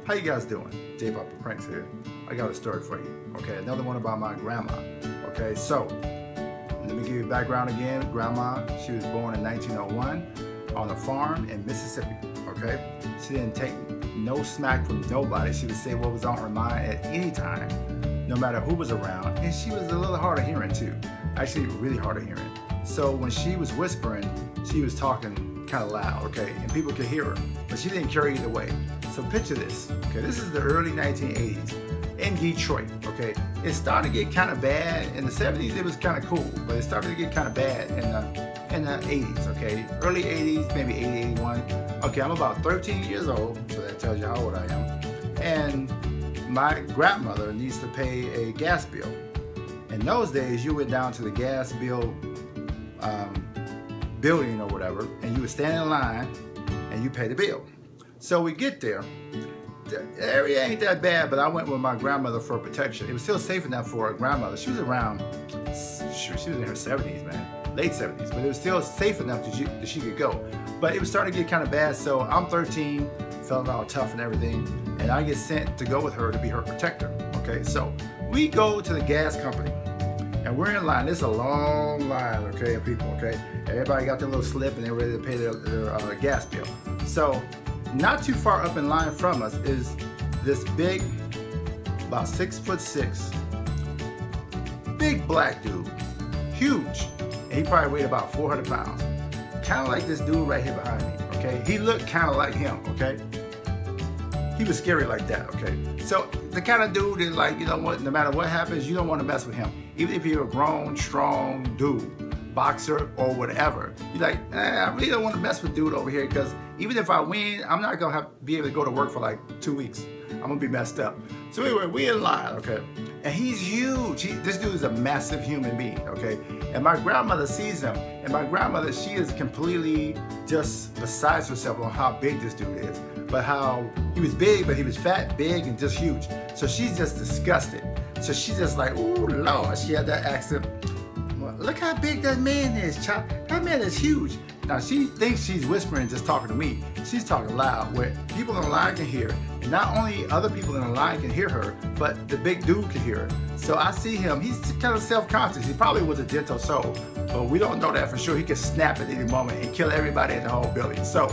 How you guys doing? JPapaPranks here. I got a story for you. Okay, another one about my grandma. Okay, so let me give you background again. Grandma, she was born in 1901 on a farm in Mississippi. Okay, she didn't take no smack from nobody. She would say what was on her mind at any time, no matter who was around. And she was a little hard of hearing too. Actually, really hard of hearing. So when she was whispering, she was talking kind of loud, okay, and people could hear her, but she didn't care either way. So picture this, okay, this is the early 1980s in Detroit, okay. It started to get kind of bad. In the 70s it was kind of cool, but it started to get kind of bad in the 80s, okay, early 80s, maybe 80, 81. Okay, I'm about 13 years old, so that tells you how old I am, and my grandmother needs to pay a gas bill. In those days, you went down to the gas bill building or whatever, and you would stand in line and you pay the bill. So we get there. The area ain't that bad, but I went with my grandmother for protection. It was still safe enough for a grandmother. She was around, she was in her 70s, man, late 70s, but it was still safe enough that she could go. But it was starting to get kind of bad, so I'm 13, felt all tough and everything, and I get sent to go with her to be her protector. Okay, so we go to the gas company. And we're in line. This is a long line, okay, of people, okay? Everybody got their little slip and they're ready to pay their gas bill. So, not too far up in line from us is this big, about 6'6", big black dude, huge. And he probably weighed about 400 pounds. Kind of like this dude right here behind me, okay? He looked kind of like him, okay? He was scary like that, okay? So the kind of dude is like, you know what, no matter what happens, you don't want to mess with him. Even if you're a grown, strong dude, boxer or whatever, you're like, I really don't want to mess with dude over here, because even if I win, I'm not going to be able to go to work for like 2 weeks. I'm going to be messed up. So anyway, we in line, okay? And he's huge. This dude is a massive human being, okay? And my grandmother sees him, and my grandmother, she is completely just besides herself on how big this dude is. But how he was big, but he was fat, big, and just huge. So she's just disgusted. So she's just like, ooh, Lord. She had that accent. Well, look how big that man is, Chop. That man is huge. Now, she thinks she's whispering, just talking to me. She's talking loud, where people in the line can hear. And not only other people in the line can hear her, but the big dude can hear her. So I see him. He's kind of self-conscious. He probably was a gentle soul, but we don't know that for sure. He could snap at any moment and kill everybody in the whole building. So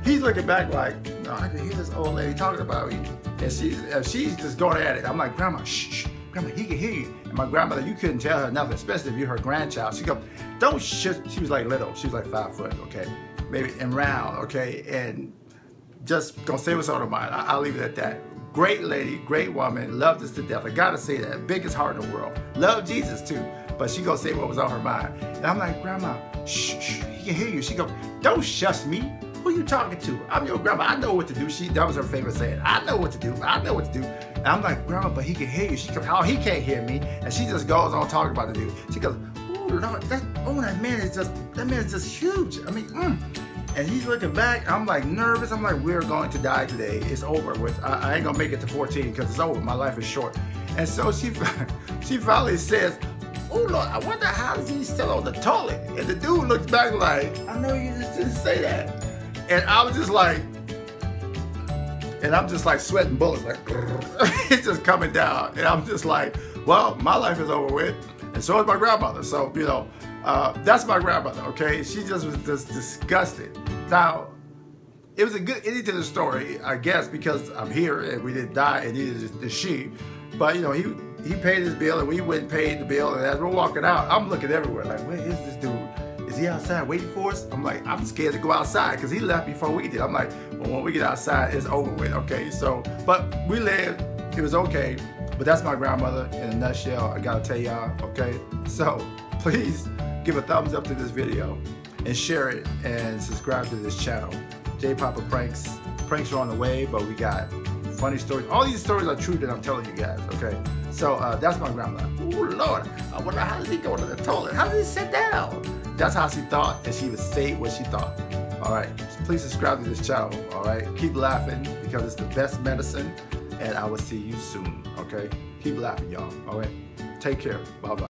he's looking back like, no, I can hear this old lady talking about me. And she's just going at it. I'm like, Grandma, shh, Grandma, he can hear you. And my grandmother, you couldn't tell her nothing, especially if you're her grandchild. She go, don't shut. She was like little. She was like 5 foot, okay? Maybe, and round, okay? And just gonna say what's on her mind. I'll leave it at that. Great lady, great woman, loved us to death. I gotta say that. Biggest heart in the world. Loved Jesus too. But she gonna say what was on her mind. And I'm like, Grandma, shh, he can hear you. She go, don't shush me. Who you talking to? I'm your grandma. I know what to do. That was her favorite saying. I know what to do. I know what to do. And I'm like, Grandma, but he can hear you. She goes, oh, he can't hear me. And she just goes on talking about the dude. She goes, oh Lord, that man is just huge. I mean, And he's looking back. I'm like nervous. I'm like, we're going to die today. It's over with. I ain't gonna make it to 14 because it's over. My life is short. And so she finally says, oh Lord, I wonder how is he still on the toilet? And the dude looks back like, I know you just didn't say that. And I was just like, and I'm just like sweating bullets, like, it's just coming down. And I'm just like, well, my life is over with. And so is my grandmother. So, you know, that's my grandmother, okay? She just was just disgusted. Now, it was a good ending to the story, I guess, because I'm here and we didn't die, and neither did she. But, you know, he paid his bill and we went and paid the bill. And as we're walking out, I'm looking everywhere like, where is this dude? Is he outside waiting for us? I'm like, I'm scared to go outside because he left before we did. I'm like, well, when we get outside, it's over with, okay? So, but we lived, it was okay. But that's my grandmother in a nutshell, I gotta tell y'all, okay? So, please give a thumbs up to this video and share it and subscribe to this channel. JPapaPranks. Pranks are on the way, but we got funny stories. All these stories are true that I'm telling you guys, okay? So, that's my grandmother. Oh, Lord, I wonder how did he go to the toilet? How did he sit down? That's how she thought, and she would say what she thought. All right, please subscribe to this channel, all right? Keep laughing because it's the best medicine, and I will see you soon, okay? Keep laughing, y'all, all right? Take care, bye-bye.